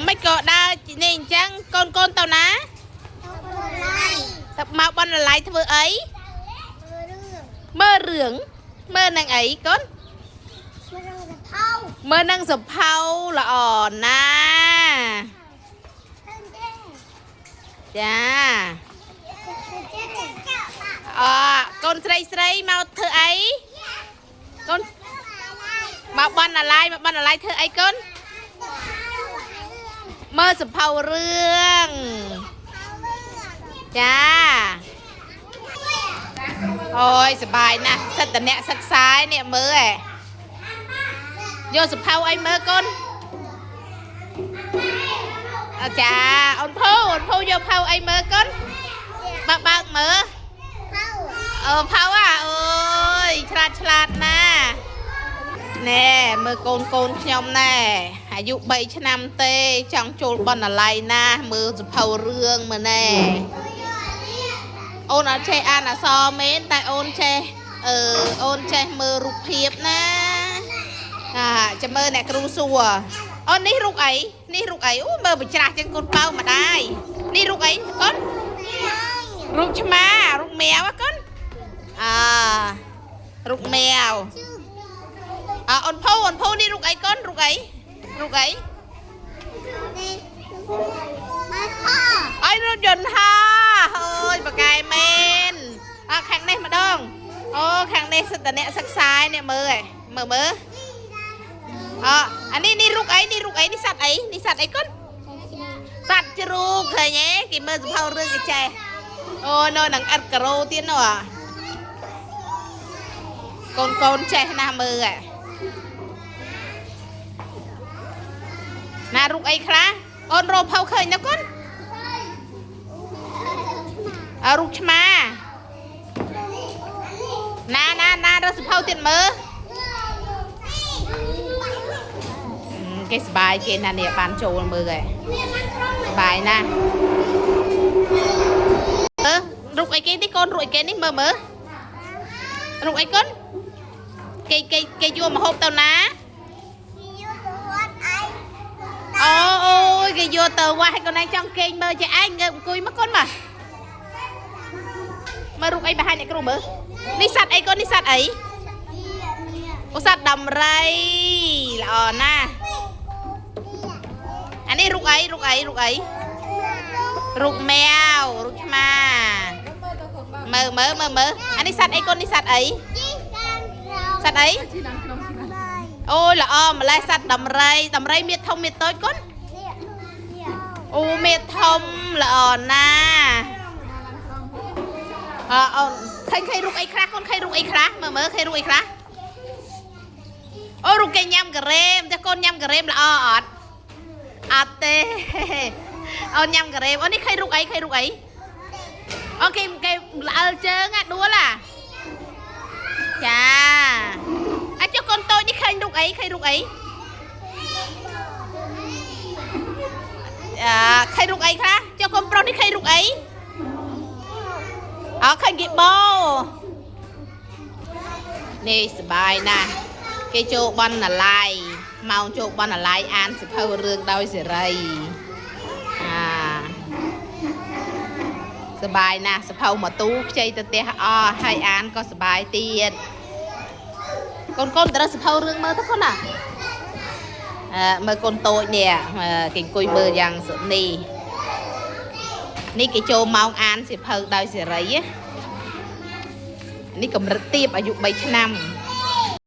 ไม่ก็ได้นี่จังcon tao ná tập màu bắn là lại thưa ấy mơ rưỡng mơ nàng ấy con mơ năng sập phao là ổn na dạ con sấy mau thưa ấy con màu bắn là lại thưa ấy con mơ sập phao rương dạ ôiสบายนะสัตว์เนี่ยสักซ้ายเนี่ยมือvô sụp phao anh mơ con chà ôn phu vô phao anh mơ con bác mơ phao ôi chlat na nè mơ con nhom nèอายุ3 ឆ្នាំទេចង់ចូលបណ្ណាល័យណាមើលសភៅរឿងមើលណែអូនអត់ចេះអានអក្សរមែនតែអូនចេះអូនចេះមើលរូបភាពណាចាំមើលអ្នកគ្រូសួរអូននេះរូបអីអូមើលបច្រាស់ចឹងកូនបើម្ដាយនេះរូបអីកូនរូបឆ្មារូបមែវកូនរូបមែវអូនភូនេះរូបអីកូនរូបអីអើយរថយន្តហោអើយបកែមែនខាងនេះម្ដងអូខាងនេះសិតអ្នកសិក្សានេះមើលមើលអានេះរូបអីនេះសត្វអីកូនសត្វជ្រូកឃើញទេគេមើលសភៅរឿងគេចេះអូនៅនឹងអិតការ៉ូទៀតនោះកូនចេះណាស់មើលណារូបអីខ្លះអូនរកផៅឃើញណាកូនរូបឆ្មាណារកសភៅទៀតមើលគេសបាយគេណានេះបានចូលមើលសបាយណារូបអីគេនេះកូនរូបអីគេនេះមើលរូបអីកូនគេយកមកហូបទៅណាអូយគេយកទៅវាស់ឲ្យកូនឯងចង់គេងមើលចេះឯងងើបអង្គុយមកកូនមើលរូបអីបង្ហាញអ្នកគ្រូមើលនេះសត្វអីកូននេះសត្វអីអូសត្វដំរីល្អណាស់អានេះរូបអីរូបមែវរូបឆ្មាមើលអានេះសត្វអីកូននេះសត្វអីអូល្អម្លេះសត្វដំរីមានធំមានតូចកូនអូមានធំល្អណាអូនឃើញរូបអីខ្លះកូនឃើញរូបអីខ្លះមើលឃើញរូបអីខ្លះអូរូបគេញ៉ាំការ៉េមតែកូនញ៉ាំការ៉េមល្អអត់ទេអូនញ៉ាំការ៉េមអូនេះឃើញរូបអីអូគេល្អលជើងដួលចាចុះកូនតូចនេះឃើញរូបអីឃើញរូបអីខ្លះចុះកូនប្រុសនេះឃើញរូបអីឃើញគីបូនេះសបាយណាស់គេចូលបណ្ណាល័យម៉ោងចូលបណ្ណាល័យអានសភៅរឿងដោយសេរីសបាយណាស់សភៅមកទូខ្ចីទៅផ្ទះហើយអានក៏សបាយទៀតកូនត្រូវសភៅរឿងមើលទៅកូនណាមើលកូនតូចនេះគេអង្គុយមើលយ៉ាងសុនីនេះគេចូលម៉ោងអានសភៅដោយសេរីនេះកម្រិតទាបអាយុ3 ឆ្នាំ